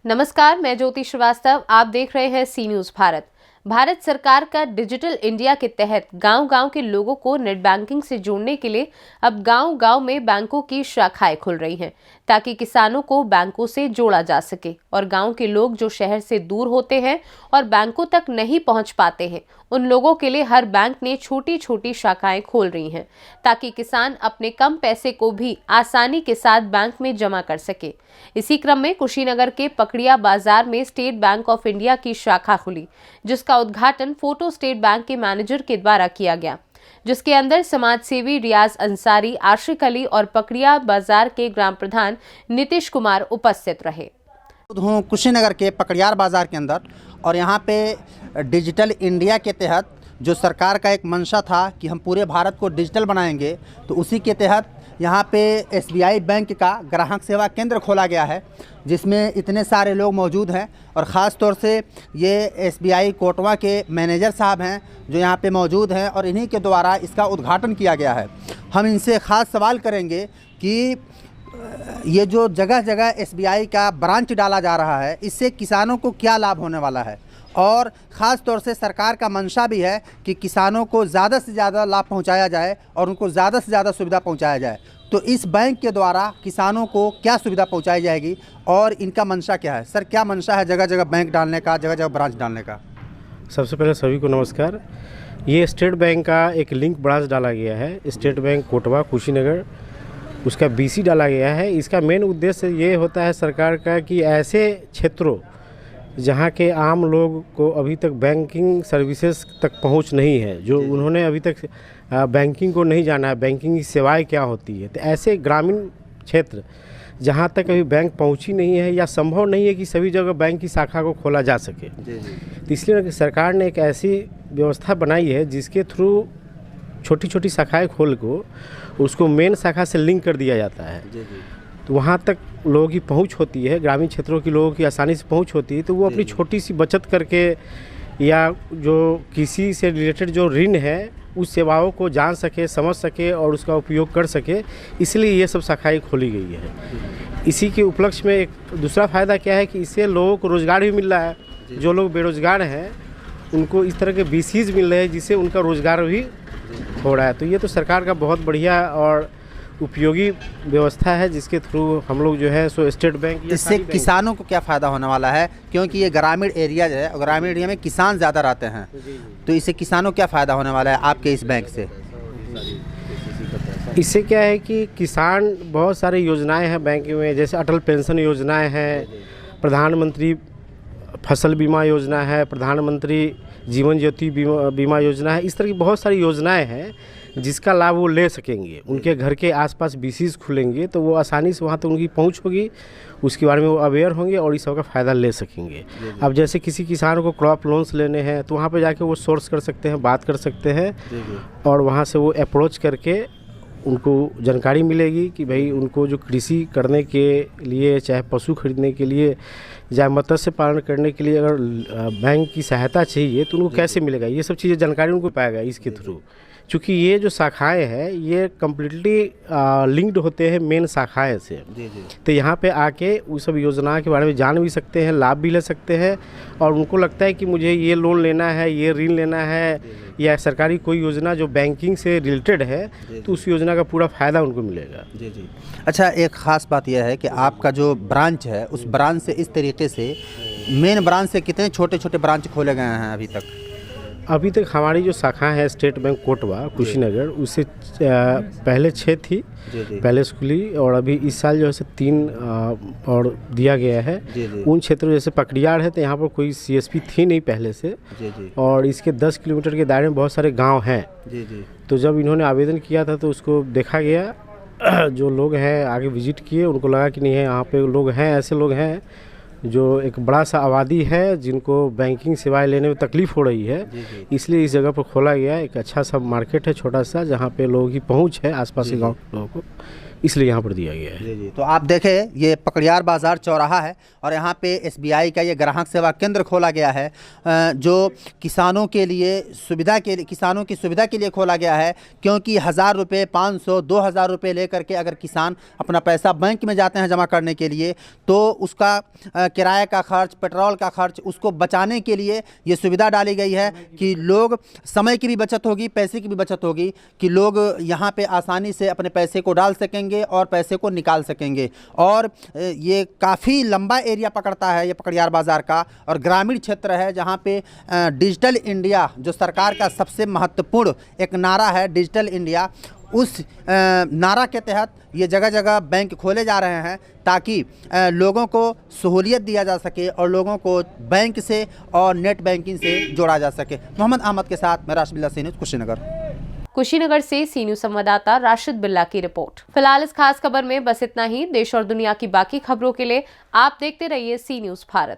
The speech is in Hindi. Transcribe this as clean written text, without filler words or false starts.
नमस्कार, मैं ज्योति श्रीवास्तव। आप देख रहे हैं सी न्यूज भारत। भारत सरकार का डिजिटल इंडिया के तहत गांव-गांव के लोगों को नेट बैंकिंग से जोड़ने के लिए अब गांव-गांव में बैंकों की शाखाएं खुल रही हैं, ताकि किसानों को बैंकों से जोड़ा जा सके और गांव के लोग जो शहर से दूर होते हैं और बैंकों तक नहीं पहुंच पाते हैं, उन लोगों के लिए हर बैंक ने छोटी-छोटी शाखाएं खोल रही हैं, ताकि किसान अपने कम पैसे को भी आसानी के साथ बैंक में जमा कर सके। इसी क्रम में कुशीनगर के पकड़िया बाजार में स्टेट बैंक ऑफ इंडिया की शाखा खुली, जिसका उद्घाटन फोटो स्टेट बैंक के मैनेजर के द्वारा किया गया, जिसके अंदर समाज सेवी रियाज अंसारी, आशिक अली और पकड़िया बाजार के ग्राम प्रधान नीतीश कुमार उपस्थित रहे। हूँ कुशीनगर के पकड़ियार बाजार के अंदर, और यहाँ पे डिजिटल इंडिया के तहत जो सरकार का एक मंशा था कि हम पूरे भारत को डिजिटल बनाएंगे, तो उसी के तहत यहाँ पे एसबीआई बैंक का ग्राहक सेवा केंद्र खोला गया है, जिसमें इतने सारे लोग मौजूद हैं। और ख़ास तौर से ये एसबीआई कोटवा के मैनेजर साहब हैं जो यहाँ पे मौजूद हैं, और इन्हीं के द्वारा इसका उद्घाटन किया गया है। हम इनसे ख़ास सवाल करेंगे कि ये जो जगह जगह एसबीआई का ब्रांच डाला जा रहा है, इससे किसानों को क्या लाभ होने वाला है, और ख़ास तौर से सरकार का मंशा भी है कि किसानों को ज़्यादा से ज़्यादा लाभ पहुंचाया जाए और उनको ज़्यादा से ज़्यादा सुविधा पहुंचाया जाए। तो इस बैंक के द्वारा किसानों को क्या सुविधा पहुंचाई जाएगी और इनका मंशा क्या है? सर, क्या मंशा है जगह जगह बैंक डालने का, जगह जगह ब्रांच डालने का? सबसे पहले सभी को नमस्कार। ये स्टेट बैंक का एक लिंक ब्रांच डाला गया है, स्टेट बैंक कोटवा कुशीनगर, उसका बीसी डाला गया है। इसका मेन उद्देश्य ये होता है सरकार का कि ऐसे क्षेत्रों जहाँ के आम लोग को अभी तक बैंकिंग सर्विसेज तक पहुँच नहीं है, जो उन्होंने अभी तक बैंकिंग को नहीं जाना है, बैंकिंग की सेवाएं क्या होती है, तो ऐसे ग्रामीण क्षेत्र जहाँ तक अभी बैंक पहुँची नहीं है या संभव नहीं है कि सभी जगह बैंक की शाखा को खोला जा सके, तो इसलिए सरकार ने एक ऐसी व्यवस्था बनाई है जिसके थ्रू छोटी छोटी शाखाएँ खोल को उसको मेन शाखा से लिंक कर दिया जाता है। तो वहाँ तक लोगों की पहुँच होती है, ग्रामीण क्षेत्रों के लोगों की आसानी से पहुँच होती है, तो वो अपनी छोटी सी बचत करके या जो किसी से रिलेटेड जो ऋण है उस सेवाओं को जान सके, समझ सके और उसका उपयोग कर सके, इसलिए ये सब शाखाएँ खोली गई है। इसी के उपलक्ष्य में एक दूसरा फ़ायदा क्या है कि इससे लोगों को रोज़गार भी मिल रहा है। जो लोग बेरोज़गार हैं उनको इस तरह के बीसीज मिल रहे हैं जिससे उनका रोज़गार भी हो रहा है। तो ये तो सरकार का बहुत बढ़िया और उपयोगी व्यवस्था है, जिसके थ्रू हम लोग जो है सो स्टेट बैंक, इससे किसानों को क्या फ़ायदा होने वाला है? क्योंकि ये ग्रामीण एरिया है और ग्रामीण एरिया में किसान ज़्यादा रहते हैं, तो इससे किसानों को क्या फ़ायदा होने वाला है आपके इस बैंक से? इससे क्या है कि किसान, बहुत सारी योजनाएं हैं बैंक में, जैसे अटल पेंशन योजनाएं हैं, प्रधानमंत्री फसल बीमा योजना है, प्रधानमंत्री जीवन ज्योति बीमा योजना है। इस तरह की बहुत सारी योजनाएं हैं जिसका लाभ वो ले सकेंगे। उनके घर के आसपास बीसीज खुलेंगे तो वो आसानी से वहाँ तक उनकी पहुँच होगी, उसके बारे में वो अवेयर होंगे और इस सब का फ़ायदा ले सकेंगे। अब जैसे किसी किसान को क्रॉप लोन्स लेने हैं तो वहाँ पे जाके वो सोर्स कर सकते हैं, बात कर सकते हैं, और वहाँ से वो अप्रोच करके उनको जानकारी मिलेगी कि भाई उनको जो कृषि करने के लिए, चाहे पशु खरीदने के लिए, चाहे मत्स्य पालन करने के लिए अगर बैंक की सहायता चाहिए तो उनको कैसे मिलेगा, ये सब चीज़ें जानकारी उनको पाएगा इसके थ्रू। चूँकि ये जो शाखाएं हैं ये कम्प्लीटली लिंक्ड होते हैं मेन शाखाएं से, तो यहाँ पे आके उस सब योजना के बारे में जान भी सकते हैं, लाभ भी ले सकते हैं, और उनको लगता है कि मुझे ये लोन लेना है, ये ऋण लेना है, या सरकारी कोई योजना जो बैंकिंग से रिलेटेड है, तो उस योजना का पूरा फ़ायदा उनको मिलेगा। अच्छा, एक ख़ास बात यह है कि आपका जो ब्रांच है उस ब्रांच से इस तरीके से मेन ब्रांच से कितने छोटे छोटे ब्रांच खोले गए हैं अभी तक? अभी तक हमारी जो शाखा है स्टेट बैंक कोटवा कुशीनगर, उससे पहले 6 थी पहले खुली, और अभी इस साल जो है 3 और दिया गया है। उन क्षेत्रों जैसे पकड़ियार है तो यहाँ पर कोई सीएसपी थी नहीं पहले से, और इसके 10 किलोमीटर के दायरे में बहुत सारे गांव हैं। तो जब इन्होंने आवेदन किया था तो उसको देखा गया, जो लोग हैं आगे विजिट किए, उनको लगा कि नहीं है यहाँ पे लोग हैं, ऐसे लोग हैं जो एक बड़ा सा आबादी है जिनको बैंकिंग सेवाएं लेने में तकलीफ़ हो रही है, इसलिए इस जगह पर खोला गया एक अच्छा सा मार्केट है छोटा सा, जहाँ पे लोगों की पहुंच है आसपास के गाँव के लोगों को, इसलिए यहाँ पर दिया गया है। तो आप देखें, ये पकड़ियार बाजार चौराहा है और यहाँ पे एसबीआई का ये ग्राहक सेवा केंद्र खोला गया है, जो किसानों के लिए किसानों की सुविधा के लिए खोला गया है। क्योंकि 1000 रुपये, 500, 2000 रुपये लेकर के अगर किसान अपना पैसा बैंक में जाते हैं जमा करने के लिए, तो उसका किराए का खर्च, पेट्रोल का खर्च, उसको बचाने के लिए ये सुविधा डाली गई है कि लोग समय की भी बचत होगी, पैसे की भी बचत होगी, कि लोग यहाँ पे आसानी से अपने पैसे को डाल सकेंगे और पैसे को निकाल सकेंगे। और ये काफ़ी लंबा एरिया पकड़ता है ये पकड़ियार बाज़ार का, और ग्रामीण क्षेत्र है जहाँ पे डिजिटल इंडिया जो सरकार का सबसे महत्वपूर्ण एक नारा है, डिजिटल इंडिया, उस नारा के तहत ये जगह जगह बैंक खोले जा रहे हैं ताकि लोगों को सहूलियत दिया जा सके और लोगों को बैंक से और नेट बैंकिंग से जोड़ा जा सके। मोहम्मद अहमद के साथ मैं राशिद बिल्ला, सी न्यूज़, कुशीनगर। कुशीनगर से सी न्यूज़ संवाददाता राशिद बिल्ला की रिपोर्ट। फिलहाल इस खास खबर में बस इतना ही। देश और दुनिया की बाकी खबरों के लिए आप देखते रहिए सी न्यूज़ भारत।